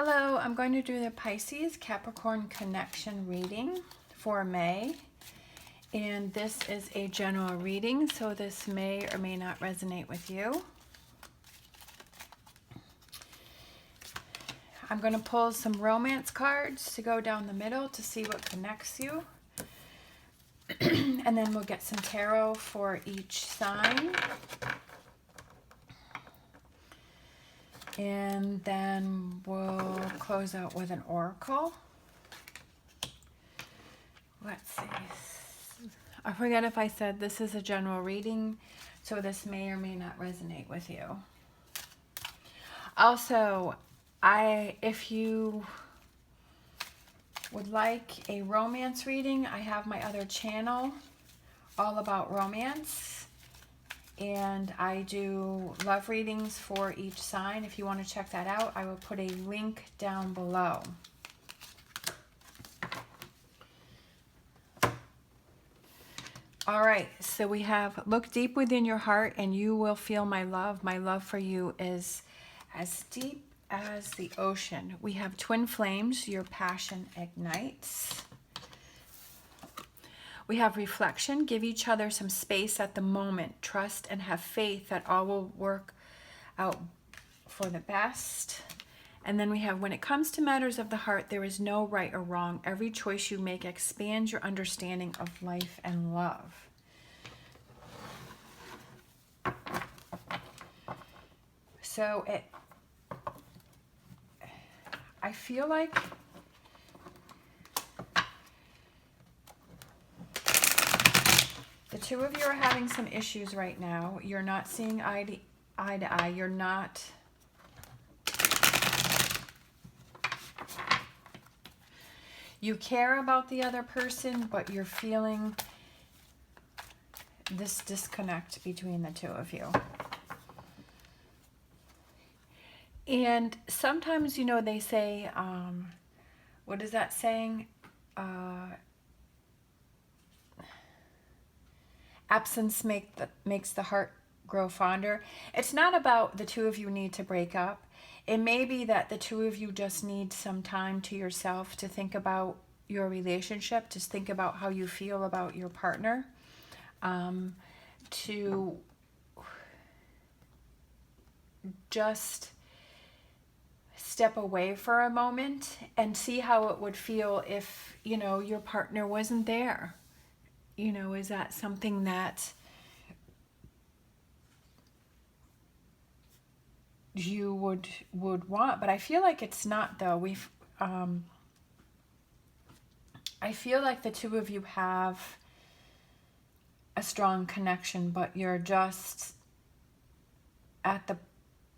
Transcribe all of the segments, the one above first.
Hello, I'm going to do the Pisces Capricorn connection reading for May. And this is a general reading, so this may or may not resonate with you. I'm going to pull some romance cards to go down the middle to see what connects you. And then we'll get some tarot for each sign. And then we'll close out with an oracle. Let's see. I forget if I said this is a general reading, so this may or may not resonate with you. Also, if you would like a romance reading, I have my other channel all about romance. And I do love readings for each sign. If you want to check that out, I will put a link down below. All right, so we have look deep within your heart and you will feel my love. My love for you is as deep as the ocean. We have twin flames, your passion ignites. We have reflection. Give each other some space at the moment. Trust and have faith that all will work out for the best. And then we have, when it comes to matters of the heart, there is no right or wrong. Every choice you make expands your understanding of life and love. So I feel like the two of you are having some issues right now. You're not seeing eye to eye. You're not... You care about the other person, but you're feeling this disconnect between the two of you. And sometimes, you know, they say, what is that saying? Absence makes the heart grow fonder. It's not about the two of you need to break up. It may be that the two of you just need some time to yourself to think about your relationship, to think about how you feel about your partner, to just step away for a moment and see how it would feel if, you know, your partner wasn't there. You know, is that something that you would want? But I feel like it's not, though. I feel like the two of you have a strong connection, but you're just at the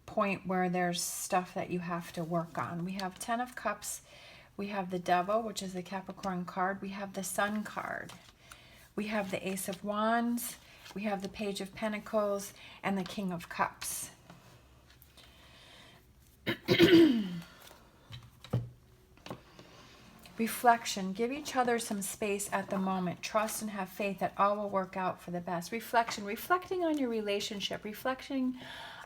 point where there's stuff that you have to work on. We have 10 of Cups. We have the Devil, which is the Capricorn card. We have the Sun card. We have the Ace of Wands, we have the Page of Pentacles, and the King of Cups. Reflection. Give each other some space at the moment. Trust and have faith that all will work out for the best. Reflection. Reflecting on your relationship. Reflecting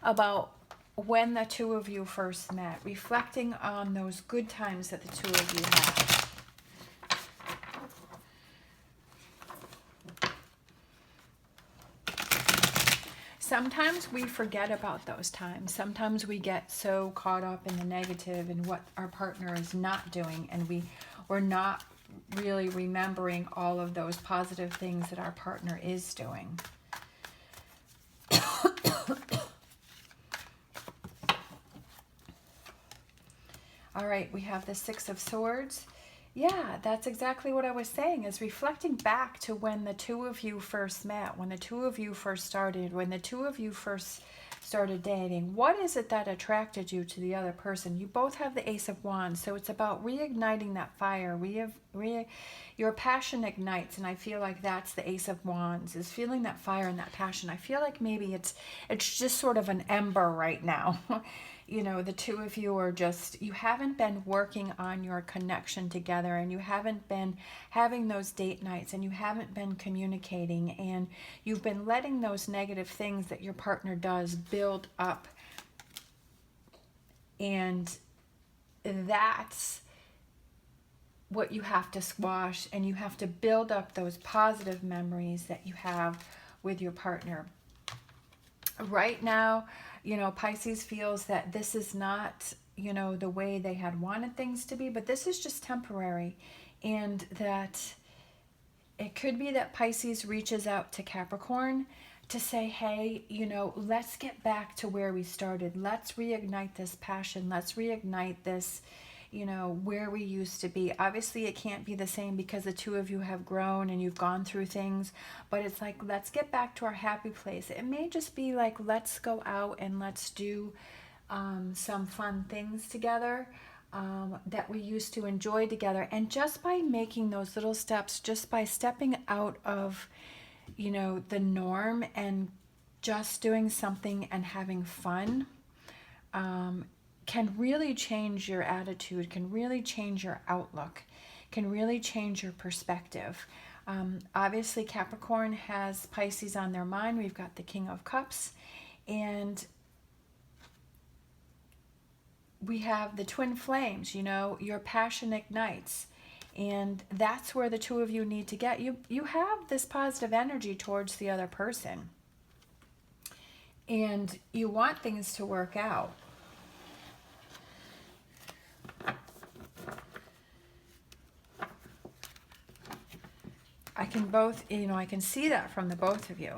about when the two of you first met. Reflecting on those good times that the two of you had. Sometimes we forget about those times. Sometimes we get so caught up in the negative and what our partner is not doing, and we're not really remembering all of those positive things that our partner is doing. All right, we have the Six of Swords. Yeah, that's exactly what I was saying, is reflecting back to when the two of you first met, when the two of you first started, when the two of you first started dating. What is it that attracted you to the other person? You both have the Ace of Wands, so it's about reigniting that fire. Your passion ignites, and I feel like that's the Ace of Wands, is feeling that fire and that passion. I feel like maybe it's just sort of an ember right now. You know, the two of you are just, you haven't been working on your connection together, and you haven't been having those date nights, and you haven't been communicating, and you've been letting those negative things that your partner does build up. And that's what you have to squash, and you have to build up those positive memories that you have with your partner. Right now, Pisces feels that this is not, the way they had wanted things to be, but this is just temporary. And that it could be that Pisces reaches out to Capricorn to say, hey, let's get back to where we started. Let's reignite this passion. Let's reignite this, where we used to be. Obviously, it can't be the same because the two of you have grown and you've gone through things, but it's like, let's get back to our happy place. It may just be like, let's go out and let's do some fun things together that we used to enjoy together. And just by making those little steps, just by stepping out of the norm and just doing something and having fun, can really change your attitude, can really change your outlook, can really change your perspective. Obviously, Capricorn has Pisces on their mind. We've got the King of Cups, and we have the twin flames. Your passion ignites. And that's where the two of you need to get. You have this positive energy towards the other person. And you want things to work out. I can see that from the both of you.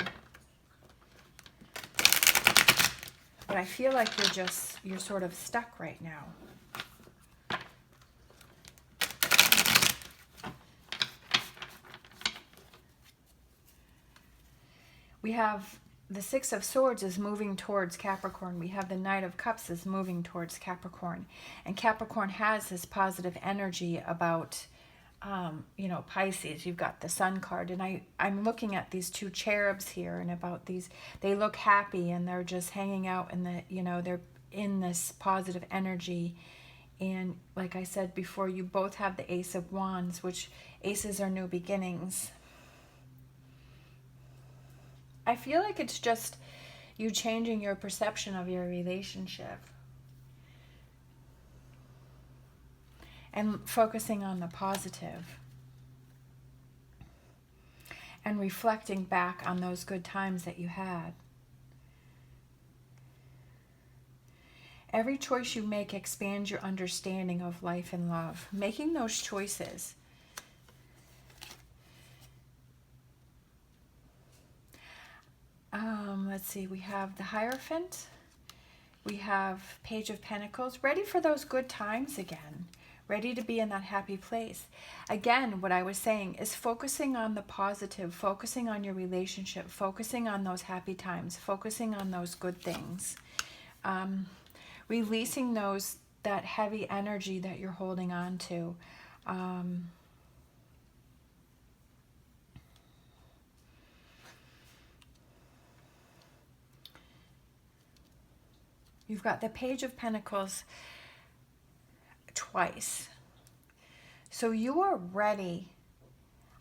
But I feel like you're sort of stuck right now. We have the Six of Swords is moving towards Capricorn. We have the Knight of Cups is moving towards Capricorn. And Capricorn has this positive energy about, Pisces. You've got the Sun card. And I'm looking at these two cherubs here and about these. They look happy and they're just hanging out in they're in this positive energy. And like I said before, you both have the Ace of Wands, which aces are new beginnings. I feel like it's just you changing your perception of your relationship and focusing on the positive and reflecting back on those good times that you had. Every choice you make expands your understanding of life and love. Making those choices. Let's see, we have the Hierophant. We have Page of Pentacles. Ready for those good times again. Ready to be in that happy place. Again, what I was saying is focusing on the positive, focusing on your relationship, focusing on those happy times, focusing on those good things. Releasing that heavy energy that you're holding on to. You've got the Page of Pentacles twice. So you are ready.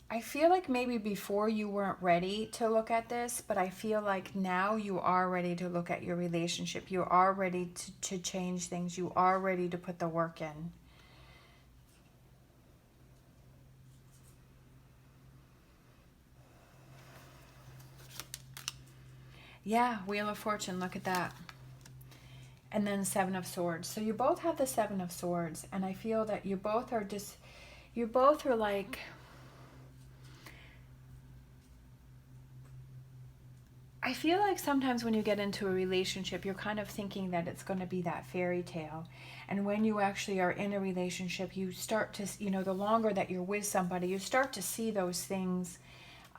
I feel like maybe before you weren't ready to look at this, but I feel like now you are ready to look at your relationship. You are ready to change things. You are ready to put the work in. Yeah, Wheel of Fortune, look at that. And then Seven of Swords. So you both have the Seven of Swords. And I feel that you both are like, I feel like sometimes when you get into a relationship, you're kind of thinking that it's going to be that fairy tale. And when you actually are in a relationship, you start to, the longer that you're with somebody, you start to see those things.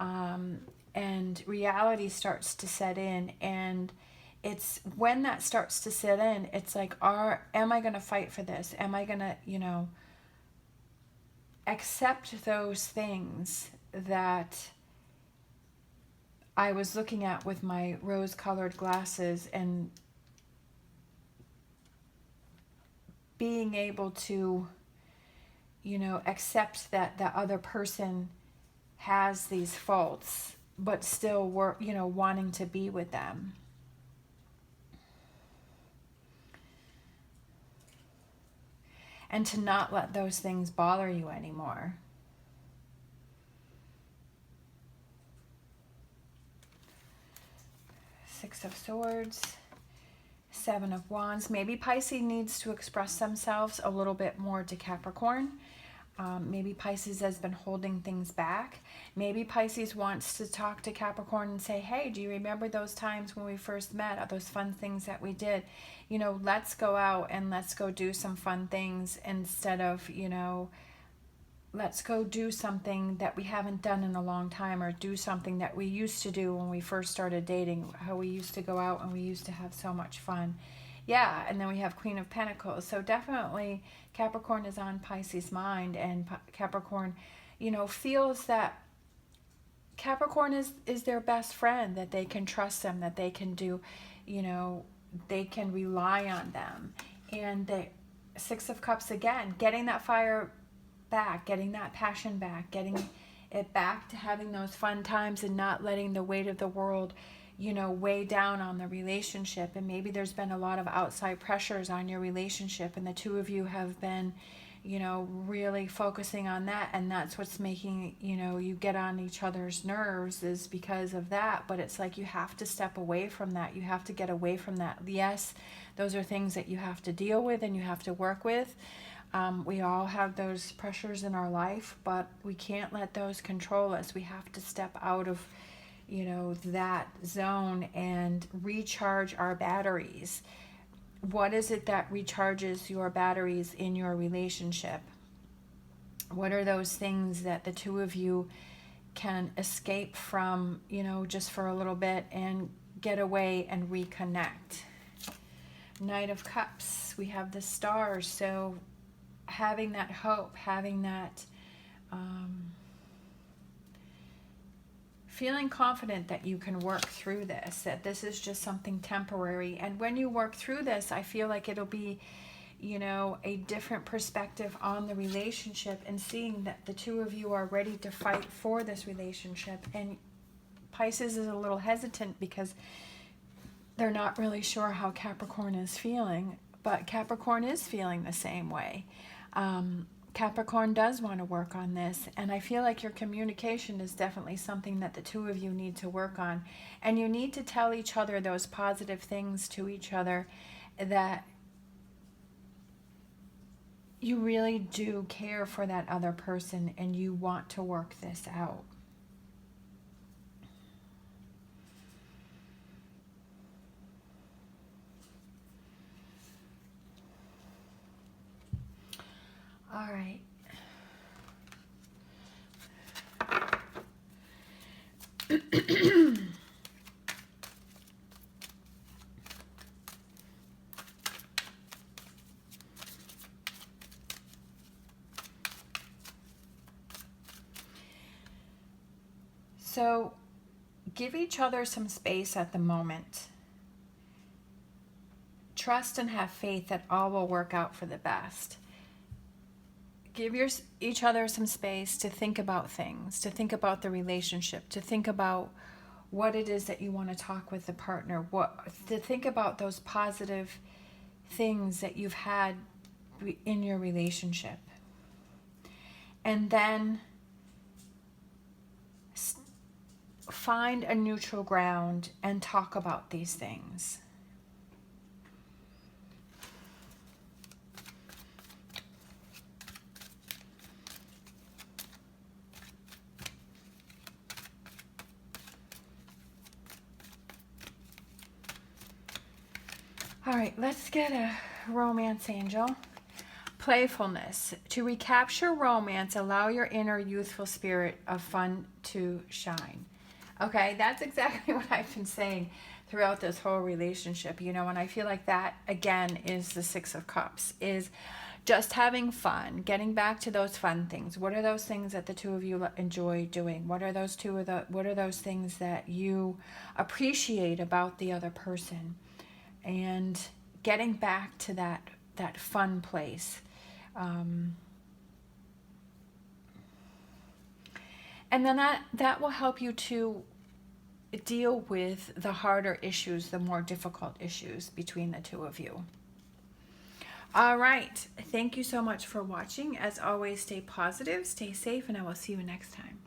And reality starts to set in. And it's when that starts to set in, it's like, am I going to fight for this? Am I going to, accept those things that I was looking at with my rose-colored glasses and being able to, accept that the other person has these faults, but still wanting to be with them. and to not let those things bother you anymore. Six of Swords, Seven of Wands. Maybe Pisces needs to express themselves a little bit more to Capricorn. Maybe Pisces has been holding things back. Maybe Pisces wants to talk to Capricorn and say, hey, do you remember those times when we first met, those fun things that we did? You know, let's go out and let's go do some fun things instead of, you know, let's go do something that we haven't done in a long time, or do something that we used to do when we first started dating, how we used to go out and we used to have so much fun. Yeah, and then we have Queen of Pentacles. So definitely Capricorn is on Pisces' mind, and Capricorn, you know, feels that Capricorn is their best friend, that they can trust them, that they can do, you know, they can rely on them. And the Six of Cups, again, getting that fire back, getting that passion back, getting it back to having those fun times and not letting the weight of the world, you know, weigh down on the relationship. And maybe there's been a lot of outside pressures on your relationship, and the two of you have been, you know, really focusing on that, and that's what's making, you know, you get on each other's nerves, is because of that. But it's like you have to step away from that. You have to get away from that. Yes, those are things that you have to deal with and you have to work with. We all have those pressures in our life, but we can't let those control us. We have to step out of, you know, that zone and recharge our batteries. What is it that recharges your batteries in your relationship? What are those things that the two of you can escape from, you know, just for a little bit and get away and reconnect? Knight of Cups, we have the stars. So having that hope, having that feeling confident that you can work through this, that this is just something temporary. And when you work through this, I feel like it'll be, you know, a different perspective on the relationship, and seeing that the two of you are ready to fight for this relationship. And Pisces is a little hesitant because they're not really sure how Capricorn is feeling, but Capricorn is feeling the same way. Capricorn does want to work on this, and I feel like your communication is definitely something that the two of you need to work on. And you need to tell each other those positive things to each other, that you really do care for that other person and you want to work this out. All right. So give each other some space at the moment. Trust and have faith that all will work out for the best. Give each other some space to think about things, to think about the relationship, to think about what it is that you want to talk with the partner, to think about those positive things that you've had in your relationship. And then find a neutral ground and talk about these things. All right, let's get a romance angel. Playfulness. To recapture romance, allow your inner youthful spirit of fun to shine. Okay, that's exactly what I've been saying throughout this whole relationship, you know, and I feel like that, again, is the Six of Cups, is just having fun, getting back to those fun things. What are those things that the two of you enjoy doing? What are those things that you appreciate about the other person? And getting back to that fun place. And then that will help you to deal with the harder issues, the more difficult issues between the two of you. All right. Thank you so much for watching. As always, stay positive, stay safe, and I will see you next time.